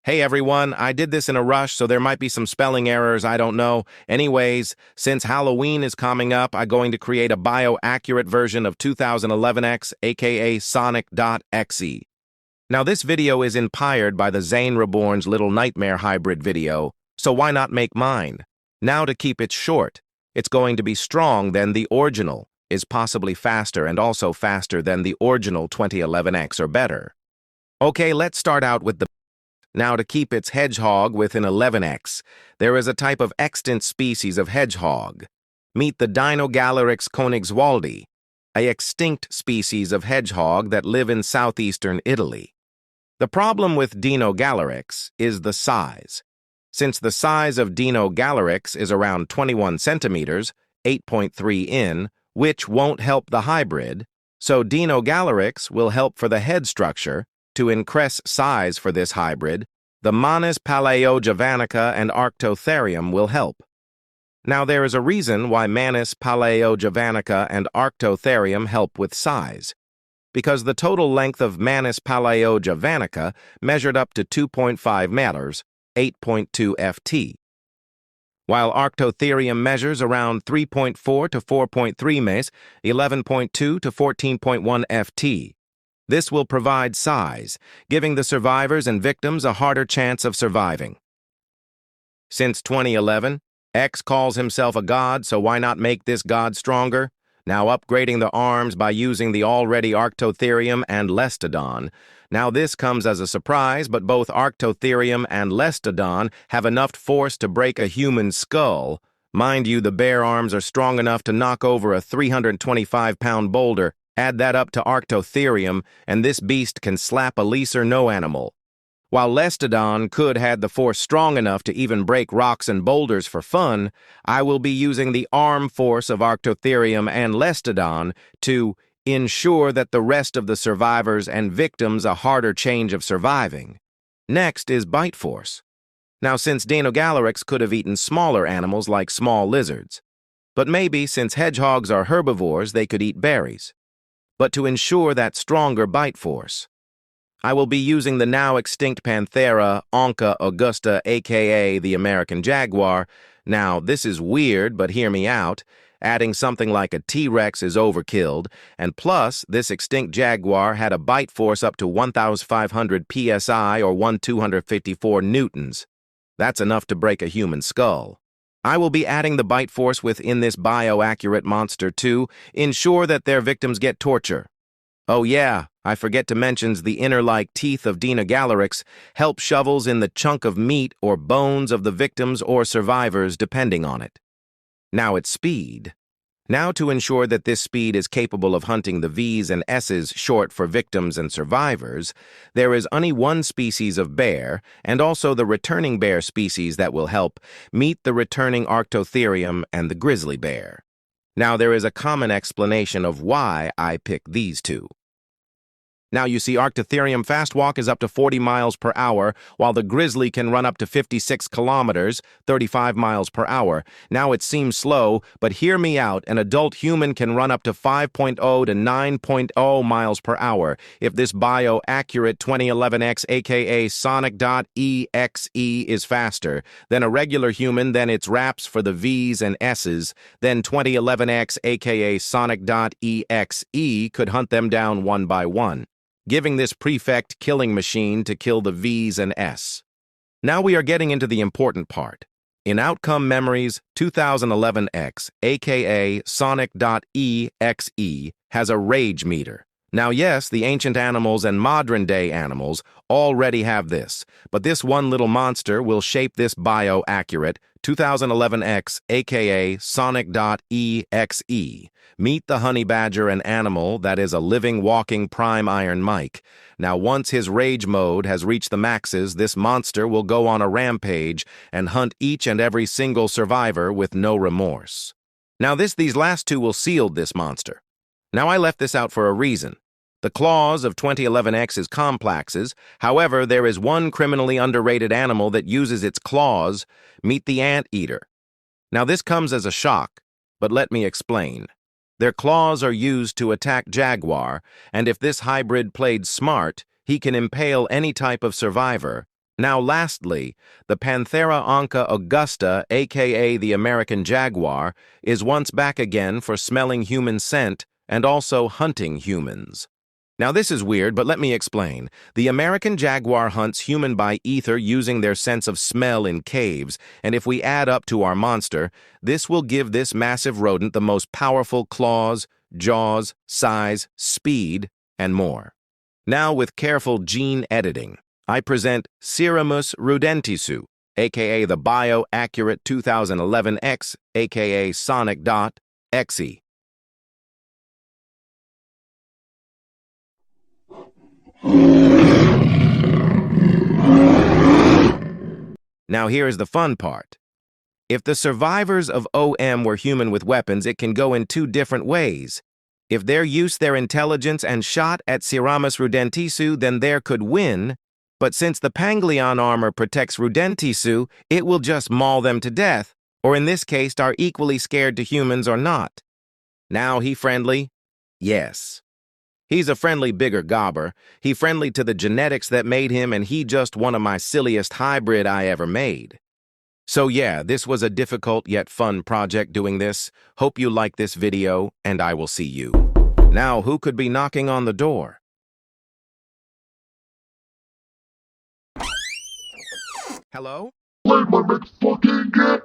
Hey everyone, I did this in a rush, so there might be some spelling errors, I don't know. Anyways, since Halloween is coming up, I'm going to create a bio-accurate version of 2011X, aka Sonic.exe. Now this video is inspired by the Zane Reborn's Little Nightmare hybrid video, so why not make mine? Now to keep it short, it's going to be strong than the original, is possibly faster and also faster than the original 2011X or better. Okay, let's start out with the Now, to keep its hedgehog with an 11X, there is a type of extant species of hedgehog. Meet the Dinogalarix koenigswaldi, a extinct species of hedgehog that live in southeastern Italy. The problem with Dinogalarix is the size. Since the size of Dinogalarix is around 21 centimeters, 8.3 in, which won't help the hybrid, so Dinogalarix will help for the head structure. To increase size for this hybrid, the Manis palaeojavanica and Arctotherium will help. Now there is a reason why Manis palaeojavanica and Arctotherium help with size, because the total length of Manis palaeojavanica measured up to 2.5 meters, 8.2 ft, while Arctotherium measures around 3.4 to 4.3 mes, 11.2 to 14.1 ft. This will provide size, giving the survivors and victims a harder chance of surviving. Since 2011, X calls himself a god, so why not make this god stronger? Now upgrading the arms by using the already Arctotherium and Lestodon. Now this comes as a surprise, but both Arctotherium and Lestodon have enough force to break a human skull. Mind you, the bare arms are strong enough to knock over a 325-pound boulder. Add that up to Arctotherium, and this beast can slap a lease or no animal. While Lestodon could have the force strong enough to even break rocks and boulders for fun, I will be using the arm force of Arctotherium and Lestodon to ensure that the rest of the survivors and victims a harder change of surviving. Next is bite force. Now since Dinogalarix could have eaten smaller animals like small lizards, but maybe since hedgehogs are herbivores they could eat berries. But to ensure that stronger bite force, I will be using the now extinct Panthera onca augusta, aka the American jaguar. Now, this is weird, but hear me out. Adding something like a T-Rex is overkill, and plus, this extinct jaguar had a bite force up to 1,500 psi or 1,254 newtons. That's enough to break a human skull. I will be adding the bite force within this bio-accurate monster to ensure that their victims get torture. Oh yeah, I forget to mention the inner-like teeth of Dinogalarix help shovels in the chunk of meat or bones of the victims or survivors depending on it. Now it's speed. Now to ensure that this speed is capable of hunting the V's and S's short for victims and survivors, there is only one species of bear, and also the returning bear species that will help meet the returning Arctotherium and the grizzly bear. Now there is a common explanation of why I picked these two. Now you see Arctotherium fast walk is up to 40 miles per hour, while the grizzly can run up to 56 kilometers, 35 miles per hour. Now it seems slow, but hear me out, an adult human can run up to 5.0 to 9.0 miles per hour. If this bio-accurate 2011X aka Sonic.exe is faster than a regular human, then it's wraps for the V's and S's, then 2011X aka Sonic.exe could hunt them down one by one, giving this prefect killing machine to kill the V's and S. Now we are getting into the important part. In Outcome Memories, 2011X, aka Sonic.exe, has a rage meter. Now yes, the ancient animals and modern-day animals already have this, but this one little monster will shape this bio-accurate 2011X, aka Sonic.exe. Meet the honey badger, an animal that is a living, walking prime iron Mike. Now once his rage mode has reached the maxes, this monster will go on a rampage and hunt each and every single survivor with no remorse. Now these last two will seal this monster. Now I left this out for a reason. The claws of 2011X's complexes, however, there is one criminally underrated animal that uses its claws. Meet the anteater. Now this comes as a shock, but let me explain. Their claws are used to attack jaguar, and if this hybrid played smart, he can impale any type of survivor. Now lastly, the Panthera onca augusta, aka the American jaguar, is once back again for smelling human scent and also hunting humans. Now this is weird, but let me explain. The American jaguar hunts human by ether using their sense of smell in caves, and if we add up to our monster, this will give this massive rodent the most powerful claws, jaws, size, speed, and more. Now with careful gene editing, I present Rodentissu, aka the bio-accurate 2011X, aka Sonic.exe. Now here is the fun part. If the survivors of OM were human with weapons, it can go in two different ways. If there used their intelligence and shot at Rodentissu, then there could win, but since the Panglion armor protects Rodentissu, it will just maul them to death, or in this case are equally scared to humans or not. Now he friendly? Yes. He's a friendly bigger gobber. He friendly to the genetics that made him, and he just one of my silliest hybrid I ever made. So yeah, this was a difficult yet fun project doing this. Hope you like this video, and I will see you. Now, who could be knocking on the door? Hello? Play my next fucking game.